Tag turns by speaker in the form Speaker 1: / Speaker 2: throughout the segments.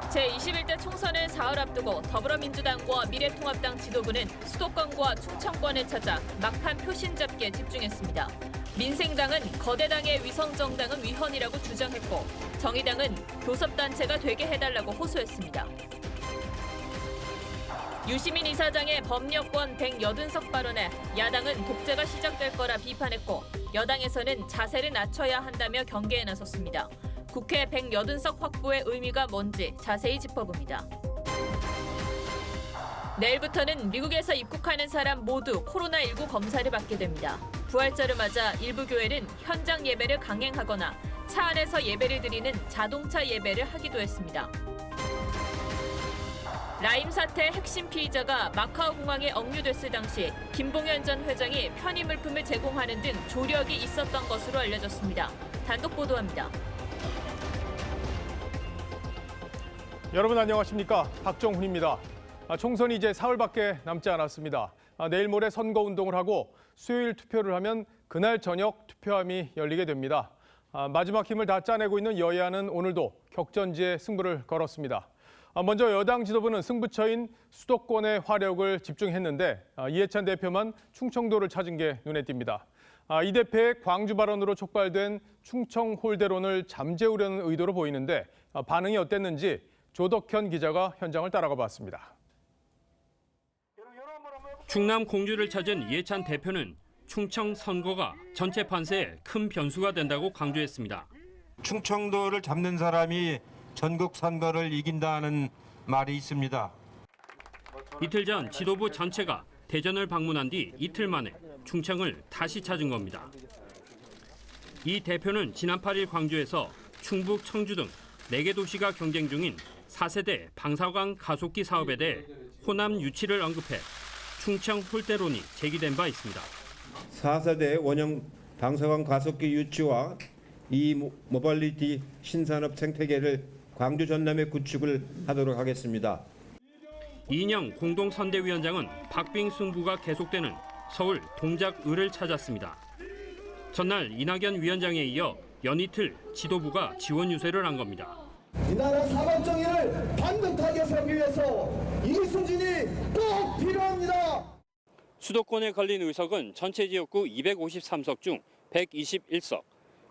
Speaker 1: 제21대 총선을 사흘 앞두고 더불어민주당과 미래통합당 지도부는 수도권과 충청권을 찾아 막판 표심 잡기에 집중했습니다. 민생당은 거대당의 위성정당은 위헌이라고 주장했고 정의당은 교섭단체가 되게 해달라고 호소했습니다. 유시민 이사장의 법여권 180석 발언에 야당은 독재가 시작될 거라 비판했고 여당에서는 자세를 낮춰야 한다며 경계에 나섰습니다. 국회 180석 확보의 의미가 뭔지 자세히 짚어봅니다. 내일부터는 미국에서 입국하는 사람 모두 코로나19 검사를 받게 됩니다. 부활절을 맞아 일부 교회는 현장 예배를 강행하거나 차 안에서 예배를 드리는 자동차 예배를 하기도 했습니다. 라임 사태 핵심 피의자가 마카오 공항에 억류됐을 당시 김봉현 전 회장이 편의 물품을 제공하는 등 조력이 있었던 것으로 알려졌습니다. 단독 보도합니다.
Speaker 2: 여러분 안녕하십니까? 박정훈입니다. 총선이 이제 사흘밖에 남지 않았습니다. 내일 모레 선거운동을 하고 수요일 투표를 하면 그날 저녁 투표함이 열리게 됩니다. 마지막 힘을 다 짜내고 있는 여야는 오늘도 격전지에 승부를 걸었습니다. 먼저 여당 지도부는 승부처인 수도권의 화력을 집중했는데 이해찬 대표만 충청도를 찾은 게 눈에 띕니다. 이 대표의 광주 발언으로 촉발된 충청 홀대론을 잠재우려는 의도로 보이는데 반응이 어땠는지 조덕현 기자가 현장을 따라가 봤습니다.
Speaker 3: 충남 공주를 찾은 이해찬 대표는 충청 선거가 전체 판세에 큰 변수가 된다고 강조했습니다.
Speaker 4: 충청도를 잡는 사람이 전국 선거를 이긴다는 말이 있습니다.
Speaker 3: 이틀 전 지도부 전체가 대전을 방문한 뒤 이틀 만에 충청을 다시 찾은 겁니다. 이 대표는 지난 8일 광주에서 충북, 청주 등 4개 도시가 경쟁 중인 4세대 방사광 가속기 사업에 대해 호남 유치를 언급해 충청 홀대론이 제기된 바 있습니다.
Speaker 5: 4세대 원형 방사광 가속기 유치와 모빌리티 신산업 생태계를 광주 전남에 구축을 하도록 하겠습니다.
Speaker 3: 이인영 공동선대위원장은 박빙 승부가 계속되는 서울 동작을을 찾았습니다. 전날 이낙연 위원장에 이어 연이틀 지도부가 지원 유세를 한 겁니다.
Speaker 6: 이 나라 사법정의를 반듯하게 세우기 위해서 이순신이 꼭 필요합니다.
Speaker 3: 수도권에 걸린 의석은 전체 지역구 253석 중 121석.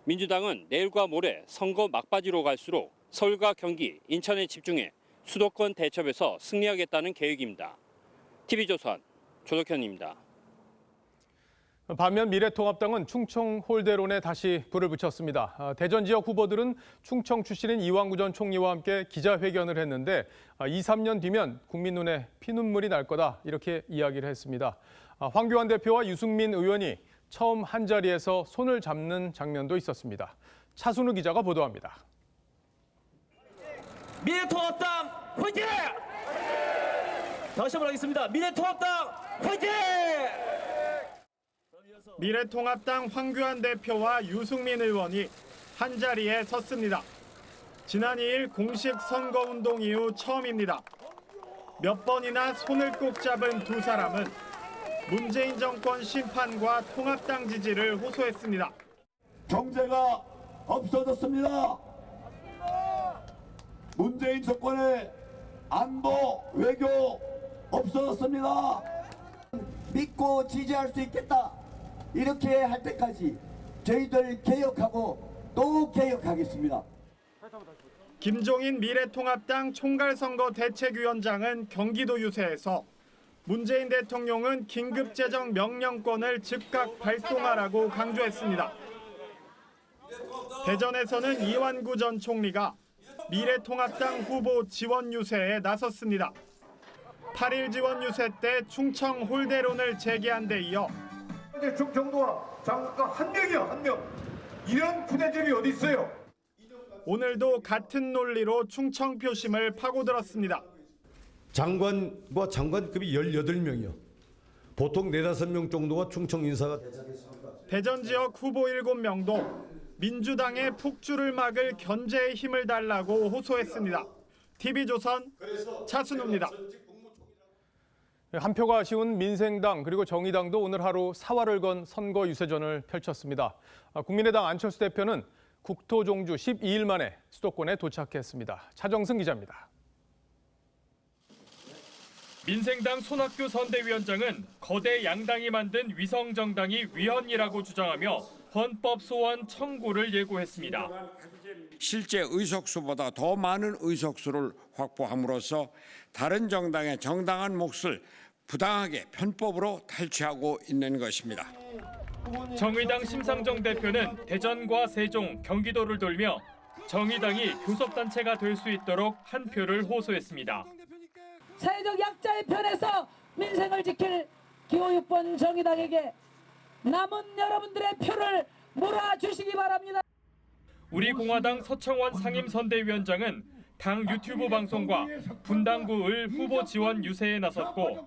Speaker 3: 민주당은 내일과 모레 선거 막바지로 갈수록 서울과 경기, 인천에 집중해 수도권 대첩에서 승리하겠다는 계획입니다. TV조선 조덕현입니다.
Speaker 2: 반면 미래통합당은 충청 홀대론에 다시 불을 붙였습니다. 대전 지역 후보들은 충청 출신인 이완구 전 총리와 함께 기자회견을 했는데 2, 3년 뒤면 국민 눈에 피눈물이 날 거다 이렇게 이야기를 했습니다. 황교안 대표와 유승민 의원이 처음 한자리에서 손을 잡는 장면도 있었습니다. 차순우 기자가 보도합니다.
Speaker 7: 미래통합당 화이팅! 다시 한번 하겠습니다. 미래통합당 화이팅!
Speaker 8: 미래통합당 황교안 대표와 유승민 의원이 한자리에 섰습니다. 지난 2일 공식 선거운동 이후 처음입니다. 몇 번이나 손을 꼭 잡은 두 사람은 문재인 정권 심판과 통합당 지지를 호소했습니다.
Speaker 9: 경제가 없어졌습니다. 문재인 정권의 안보, 외교 없어졌습니다.
Speaker 6: 믿고 지지할 수 있겠다. 이렇게 할 때까지 저희들 개혁하고 또 개혁하겠습니다.
Speaker 8: 김종인 미래통합당 총괄선거 대책위원장은 경기도 유세에서 문재인 대통령은 긴급재정 명령권을 즉각 발동하라고 강조했습니다. 대전에서는 이완구 전 총리가 미래통합당 후보 지원 유세에 나섰습니다. 8일 지원 유세 때 충청 홀대론을 제기한 데 이어
Speaker 9: 충청도와 장관 한 명이요, 한 명. 이런 부대점이 어디 있어요?
Speaker 8: 오늘도 같은 논리로 충청 표심을 파고들었습니다.
Speaker 10: 장관과 장관급이 18명이요. 보통 4-5명 정도가 충청 인사가.
Speaker 8: 대전 지역 후보 7명도 민주당의 폭주를 막을 견제의 힘을 달라고 호소했습니다. TV조선 차순우입니다.
Speaker 2: 한 표가 아쉬운 민생당 그리고 정의당도 오늘 하루 사활을 건 선거 유세전을 펼쳤습니다. 국민의당 안철수 대표는 국토종주 12일 만에 수도권에 도착했습니다. 차정승 기자입니다.
Speaker 8: 민생당 손학규 선대위원장은 거대 양당이 만든 위성정당이 위헌이라고 주장하며 헌법 소원 청구를 예고했습니다.
Speaker 11: 실제 의석수보다 더 많은 의석수를 확보함으로써 다른 정당의 정당한 몫을 부당하게 편법으로 탈취하고 있는 것입니다.
Speaker 8: 정의당 심상정 대표는 대전과 세종, 경기도를 돌며 정의당이 교섭단체가 될 수 있도록 한 표를 호소했습니다.
Speaker 12: 사회적 약자의 편에서 민생을 지킬 기호 6번 정의당에게 남은 여러분들의 표를 몰아주시기 바랍니다.
Speaker 8: 우리공화당 서청원 상임선대위원장은 당 유튜브 방송과 분당구 을 후보 지원 유세에 나섰고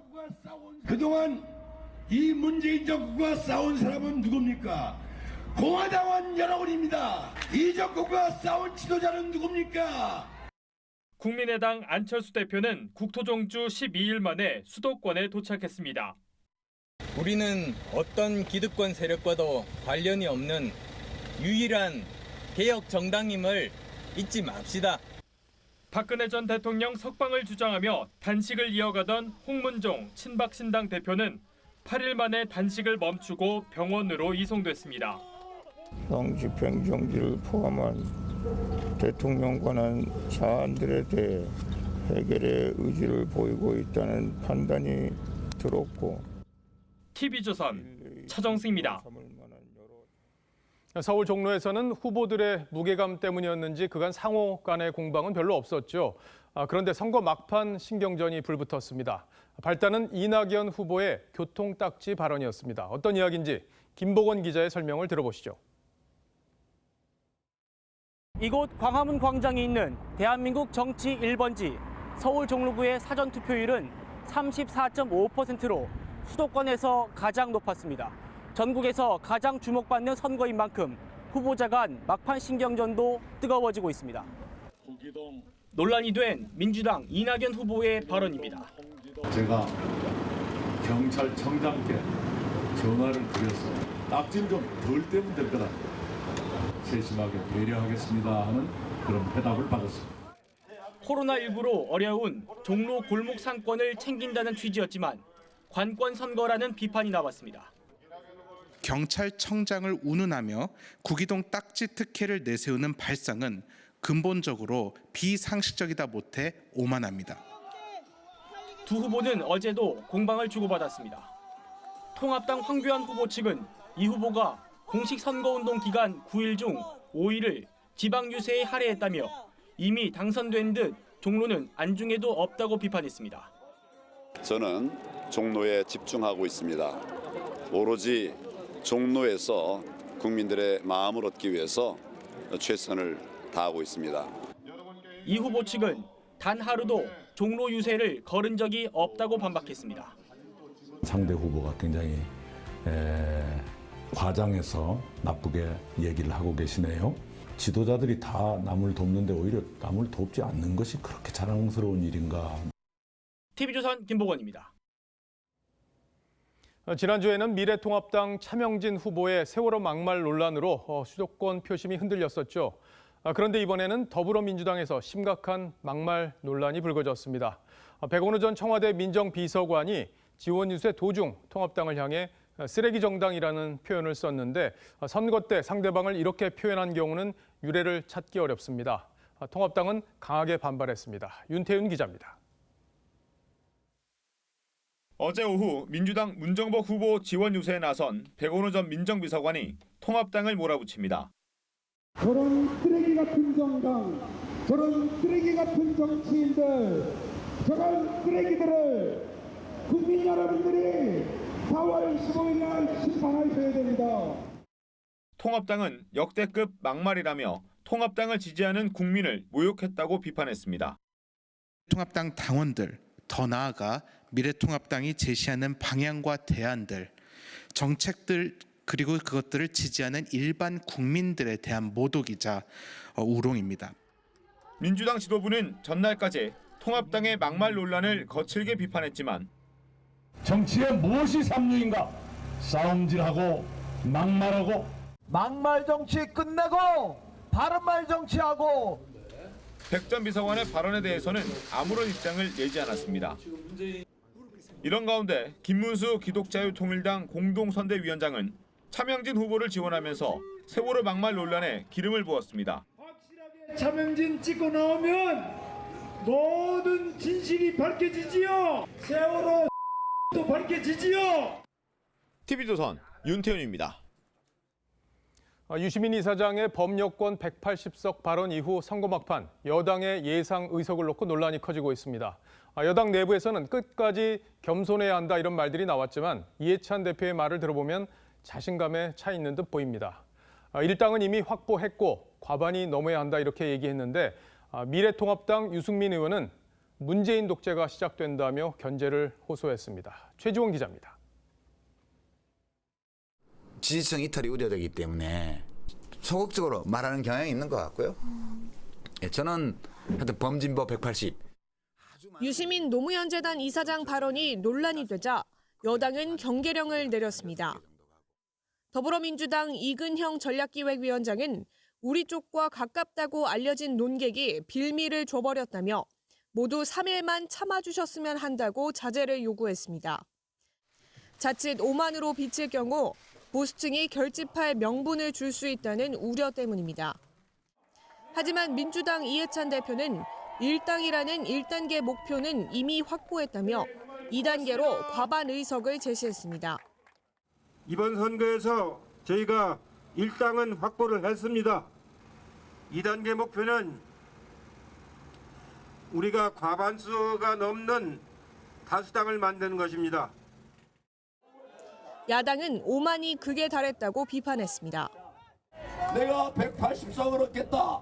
Speaker 9: 그동안 이 문재인 정부가 싸운 사람은 누굽니까? 공화당원 여러분입니다. 이 정부가 싸운 지도자는 누굽니까?
Speaker 8: 국민의당 안철수 대표는 국토종주 12일 만에 수도권에 도착했습니다.
Speaker 13: 우리는 어떤 기득권 세력과도 관련이 없는 유일한 개혁 정당임을 잊지 맙시다.
Speaker 8: 박근혜 전 대통령 석방을 주장하며 단식을 이어가던 홍문종 친박신당 대표는 8일 만에 단식을 멈추고 병원으로 이송됐습니다.
Speaker 14: 형집행정지를 포함한 대통령 관한 사안들에 대해 해결의 의지를 보이고 있다는 판단이 들었고
Speaker 8: TV조선 차정승입니다.
Speaker 2: 서울 종로에서는 후보들의 무게감 때문이었는지 그간 상호 간의 공방은 별로 없었죠. 그런데 선거 막판 신경전이 불붙었습니다. 발단은 이낙연 후보의 교통딱지 발언이었습니다. 어떤 이야기인지 김보건 기자의 설명을 들어보시죠.
Speaker 15: 이곳 광화문 광장이 있는 대한민국 정치 1번지 서울 종로구의 사전투표율은 34.5%로 수도권에서 가장 높았습니다. 전국에서 가장 주목받는 선거인 만큼 후보자 간 막판 신경전도 뜨거워지고 있습니다. 논란이 된 민주당 이낙연 후보의 발언입니다.
Speaker 16: 제가 경찰청장께 전화를 드려서 딱지를 좀 덜 떼면 될 거다. 세심하게 배려하겠습니다 하는 그런 해답을 받았습니다.
Speaker 15: 코로나19로 어려운 종로 골목 상권을 챙긴다는 취지였지만 관권 선거라는 비판이 나왔습니다.
Speaker 17: 경찰청장을 운운하며 구기동 딱지 특혜를 내세우는 발상은 근본적으로 비상식적이다 못해 오만합니다.
Speaker 15: 두 후보는 어제도 공방을 주고받았습니다. 통합당 황교안 후보 측은 이 후보가 공식 선거운동 기간 9일 중 5일을 지방 유세에 할애했다며 이미 당선된 듯 종로는 안중에도 없다고 비판했습니다.
Speaker 18: 저는 종로에 집중하고 있습니다. 오로지 종로에서 국민들의 마음을 얻기 위해서 최선을 다하고 있습니다.
Speaker 15: 이 후보 측은 단 하루도 종로 유세를 거른 적이 없다고 반박했습니다.
Speaker 19: 상대 후보가 굉장히 과장해서 나쁘게 얘기를 하고 계시네요. 지도자들이 다 남을 돕는데 오히려 남을 돕지 않는 것이 그렇게 자랑스러운 일인가.
Speaker 15: TV조선 김보건입니다.
Speaker 2: 지난주에는 미래통합당 차명진 후보의 세월호 막말 논란으로 수도권 표심이 흔들렸었죠. 그런데 이번에는 더불어민주당에서 심각한 막말 논란이 불거졌습니다. 백원우 전 청와대 민정비서관이 지원 유세 도중 통합당을 향해 쓰레기 정당이라는 표현을 썼는데 선거 때 상대방을 이렇게 표현한 경우는 유례를 찾기 어렵습니다. 통합당은 강하게 반발했습니다. 윤태윤 기자입니다.
Speaker 8: 어제 오후 민주당 문정복 후보 지원 유세에 나선 백원우 전 민정비서관이 통합당을 몰아붙입니다.
Speaker 20: 저런 쓰레기 같은 정당, 저런 쓰레기 같은 정치인들, 저런 쓰레기들을 국민 여러분들이 4월 15일 날 심판하셔야 됩니다.
Speaker 8: 통합당은 역대급 막말이라며 통합당을 지지하는 국민을 모욕했다고 비판했습니다.
Speaker 17: 통합당 당원들, 더 나아가 미래통합당이 제시하는 방향과 대안들, 정책들 그리고 그것들을 지지하는 일반 국민들에 대한 모독이자 우롱입니다.
Speaker 8: 민주당 지도부는 전날까지 통합당의 막말 논란을 거칠게 비판했지만
Speaker 9: 정치에 무엇이 삼류인가? 싸움질하고 막말하고
Speaker 6: 막말 정치 끝내고 바른말 정치하고
Speaker 8: 백 전 비서관의 발언에 대해서는 아무런 입장을 내지 않았습니다. 이런 가운데 김문수 기독자유통일당 공동선대위원장은 차명진 후보를 지원하면서 세월호 막말 논란에 기름을 부었습니다.
Speaker 9: 차명진 찍고 나오면 모든 진실이 밝혀지지요. 세월호 또 밝혀지지요.
Speaker 21: TV조선 윤태훈입니다.
Speaker 2: 유시민 이사장의 범여권 180석 발언 이후 선거 막판, 여당의 예상 의석을 놓고 논란이 커지고 있습니다. 여당 내부에서는 끝까지 겸손해야 한다 이런 말들이 나왔지만 이해찬 대표의 말을 들어보면 자신감에 차 있는 듯 보입니다. 일당은 이미 확보했고 과반이 넘어야 한다 이렇게 얘기했는데 미래통합당 유승민 의원은 문재인 독재가 시작된다며 견제를 호소했습니다. 최지원 기자입니다.
Speaker 22: 지지층 이탈이 우려되기 때문에 소극적으로 말하는 경향이 있는 것 같고요. 저는 하여튼 범진보 180.
Speaker 23: 유시민 노무현재단 이사장 발언이 논란이 되자 여당은 경계령을 내렸습니다. 더불어민주당 이근형 전략기획위원장은 우리 쪽과 가깝다고 알려진 논객이 빌미를 줘버렸다며 모두 3일만 참아주셨으면 한다고 자제를 요구했습니다. 자칫 오만으로 비칠 경우 보수층이 결집할 명분을 줄 수 있다는 우려 때문입니다. 하지만 민주당 이해찬 대표는 1당이라는 1단계 목표는 이미 확보했다며 2단계로 과반 의석을 제시했습니다.
Speaker 4: 이번 선거에서 저희가 1당은 확보를 했습니다. 2단계 목표는 우리가 과반수가 넘는 다수당을 만드는 것입니다.
Speaker 23: 야당은 오만이 극에 달했다고 비판했습니다.
Speaker 21: 내가 180석을 얻겠다.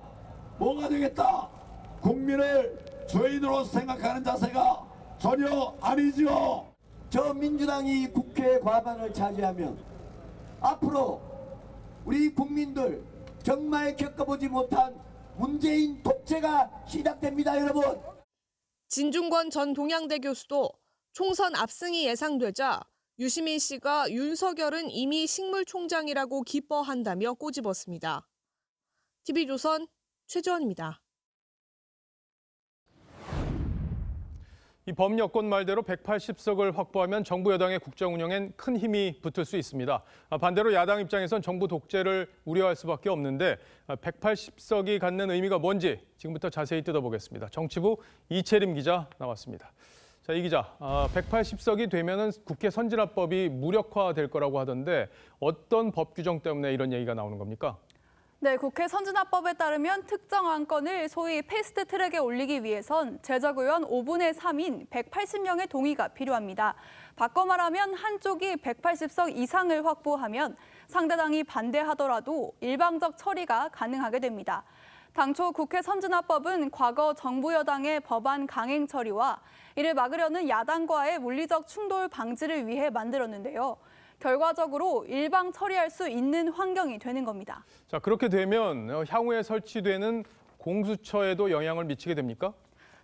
Speaker 21: 뭐가 되겠다. 국민을 죄인으로 생각하는 자세가 전혀 아니죠.
Speaker 24: 저 민주당이 국회 과반을 차지하면 앞으로 우리 국민들 정말 겪어보지 못한 문재인 독재가 시작됩니다, 여러분.
Speaker 23: 진중권 전 동양대 교수도 총선 압승이 예상되자 유시민 씨가 윤석열은 이미 식물총장이라고 기뻐한다며 꼬집었습니다. TV조선 최지원입니다.
Speaker 2: 이 범여권 말대로 180석을 확보하면 정부 여당의 국정 운영엔 큰 힘이 붙을 수 있습니다. 반대로 야당 입장에선 정부 독재를 우려할 수밖에 없는데 180석이 갖는 의미가 뭔지 지금부터 자세히 뜯어보겠습니다. 정치부 이채림 기자 나왔습니다. 자, 이 기자, 180석이 되면은 국회 선진화법이 무력화될 거라고 하던데 어떤 법 규정 때문에 이런 얘기가 나오는 겁니까?
Speaker 25: 네, 국회 선진화법에 따르면 특정 안건을 소위 패스트 트랙에 올리기 위해선 제적의원 5분의 3인 180명의 동의가 필요합니다. 바꿔 말하면 한쪽이 180석 이상을 확보하면 상대당이 반대하더라도 일방적 처리가 가능하게 됩니다. 당초 국회 선진화법은 과거 정부 여당의 법안 강행 처리와 이를 막으려는 야당과의 물리적 충돌 방지를 위해 만들었는데요. 결과적으로 일방 처리할 수 있는 환경이 되는 겁니다.
Speaker 2: 자, 그렇게 되면 향후에 설치되는 공수처에도 영향을 미치게 됩니까?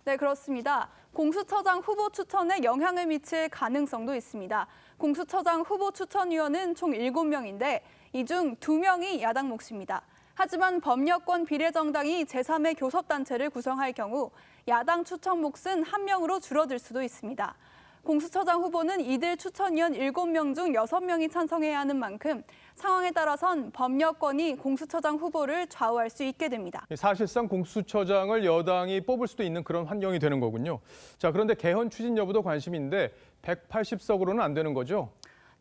Speaker 25: 네, 그렇습니다. 공수처장 후보 추천에 영향을 미칠 가능성도 있습니다. 공수처장 후보 추천위원은 총 7명인데 이 중 2명이 야당 몫입니다. 하지만 범여권 비례정당이 제3의 교섭단체를 구성할 경우 야당 추천 몫은 1명으로 줄어들 수도 있습니다. 공수처장 후보는 이들 추천위원 7명 중 6명이 찬성해야 하는 만큼 상황에 따라선 범여권이 공수처장 후보를 좌우할 수 있게 됩니다.
Speaker 2: 사실상 공수처장을 여당이 뽑을 수도 있는 그런 환경이 되는 거군요. 자, 그런데 개헌 추진 여부도 관심인데 180석으로는 안 되는 거죠?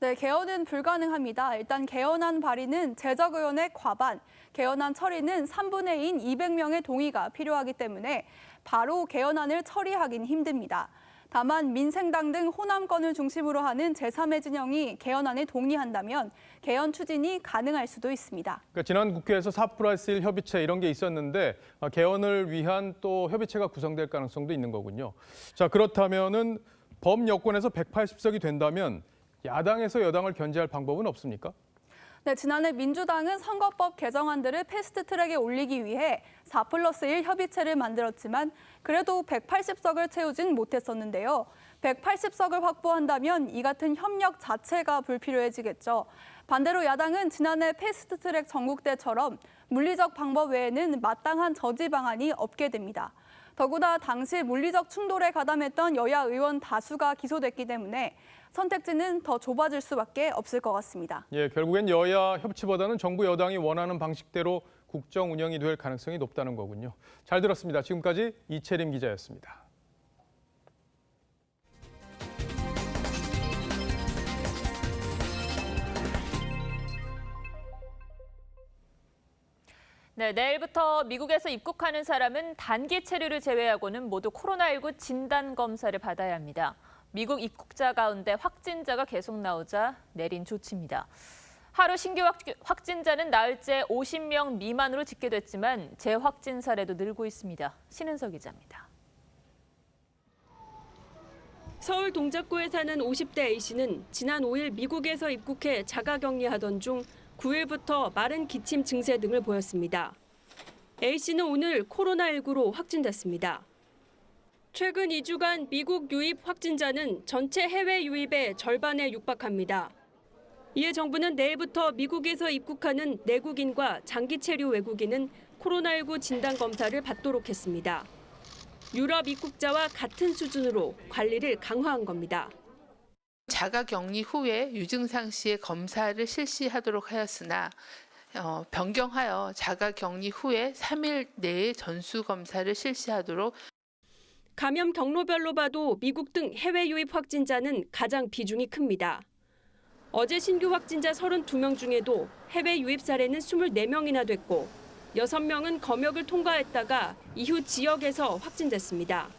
Speaker 25: 네, 개헌은 불가능합니다. 일단 개헌안 발의는 제적의원의 과반, 개헌안 처리는 3분의 2인 200명의 동의가 필요하기 때문에 바로 개헌안을 처리하긴 힘듭니다. 다만 민생당 등 호남권을 중심으로 하는 제3의 진영이 개헌안에 동의한다면 개헌 추진이 가능할 수도 있습니다.
Speaker 2: 그러니까 지난 국회에서 4+1 협의체 이런 게 있었는데 개헌을 위한 또 협의체가 구성될 가능성도 있는 거군요. 자, 그렇다면은 범여권에서 180석이 된다면 야당에서 여당을 견제할 방법은 없습니까?
Speaker 25: 네, 지난해 민주당은 선거법 개정안들을 패스트트랙에 올리기 위해 4+1 협의체를 만들었지만 그래도 180석을 채우진 못했었는데요. 180석을 확보한다면 이 같은 협력 자체가 불필요해지겠죠. 반대로 야당은 지난해 패스트트랙 전국대처럼 물리적 방법 외에는 마땅한 저지 방안이 없게 됩니다. 더구나 당시 물리적 충돌에 가담했던 여야 의원 다수가 기소됐기 때문에 선택지는 더 좁아질 수밖에 없을 것 같습니다.
Speaker 2: 예, 결국엔 여야 협치보다는 정부 여당이 원하는 방식대로 국정 운영이 될 가능성이 높다는 거군요. 잘 들었습니다. 지금까지 이채림 기자였습니다.
Speaker 1: 네, 내일부터 미국에서 입국하는 사람은 단기 체류를 제외하고는 모두 코로나19 진단 검사를 받아야 합니다. 미국 입국자 가운데 확진자가 계속 나오자 내린 조치입니다. 하루 신규 확진자는 나흘째 50명 미만으로 집계됐지만 재확진 사례도 늘고 있습니다. 신은석 기자입니다.
Speaker 3: 서울 동작구에 사는 50대 A씨는 지난 5일 미국에서 입국해 자가격리하던 중 9일부터 마른 기침 증세 등을 보였습니다. A씨는 오늘 코로나19로 확진됐습니다. 최근 2주간 미국 유입 확진자는 전체 해외 유입의 절반에 육박합니다. 이에 정부는 내일부터 미국에서 입국하는 내국인과 장기 체류 외국인은 코로나19 진단 검사를 받도록 했습니다. 유럽 입국자와 같은 수준으로 관리를 강화한 겁니다.
Speaker 5: 자가격리 후에 유증상 시에 검사를 실시하도록 하였으나 변경하여 자가격리 후에 3일 내에 전수검사를 실시하도록.
Speaker 3: 감염 경로별로 봐도 미국 등 해외 유입 확진자는 가장 비중이 큽니다. 어제 신규 확진자 32명 중에도 해외 유입 사례는 24명이나 됐고 6명은 검역을 통과했다가 이후 지역에서 확진됐습니다.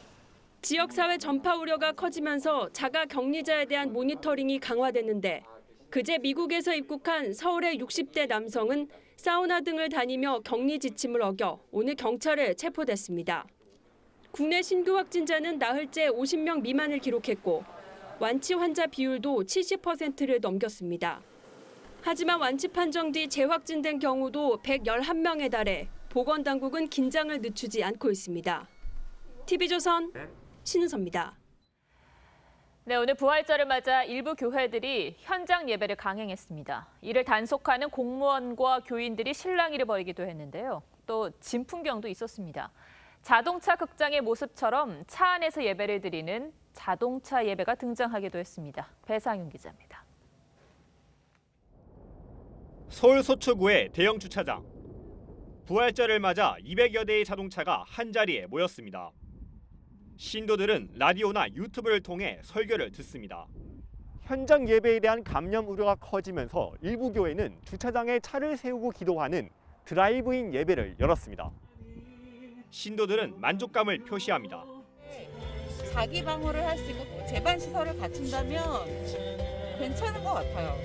Speaker 3: 지역사회 전파 우려가 커지면서 자가격리자에 대한 모니터링이 강화됐는데 그제 미국에서 입국한 서울의 60대 남성은 사우나 등을 다니며 격리 지침을 어겨 오늘 경찰에 체포됐습니다. 국내 신규 확진자는 나흘째 50명 미만을 기록했고 완치 환자 비율도 70%를 넘겼습니다. 하지만 완치 판정 뒤 재확진된 경우도 111명에 달해 보건당국은 긴장을 늦추지 않고 있습니다. TV조선 신은서입니다.
Speaker 1: 네, 오늘 부활절을 맞아 일부 교회들이 현장 예배를 강행했습니다. 이를 단속하는 공무원과 교인들이 실랑이를 벌이기도 했는데요. 또 진풍경도 있었습니다. 자동차 극장의 모습처럼 차 안에서 예배를 드리는 자동차 예배가 등장하기도 했습니다. 배상윤 기자입니다.
Speaker 8: 서울 서초구의 대형 주차장. 부활절을 맞아 200여 대의 자동차가 한자리에 모였습니다. 신도들은 라디오나 유튜브를 통해 설교를 듣습니다. 현장 예배에 대한 감염 우려가 커지면서 일부 교회는 주차장에 차를 세우고 기도하는 드라이브인 예배를 열었습니다. 신도들은 만족감을 표시합니다.
Speaker 7: 자기 방어를 할 수 있고 재반 시설을 갖춘다면 괜찮은 것 같아요.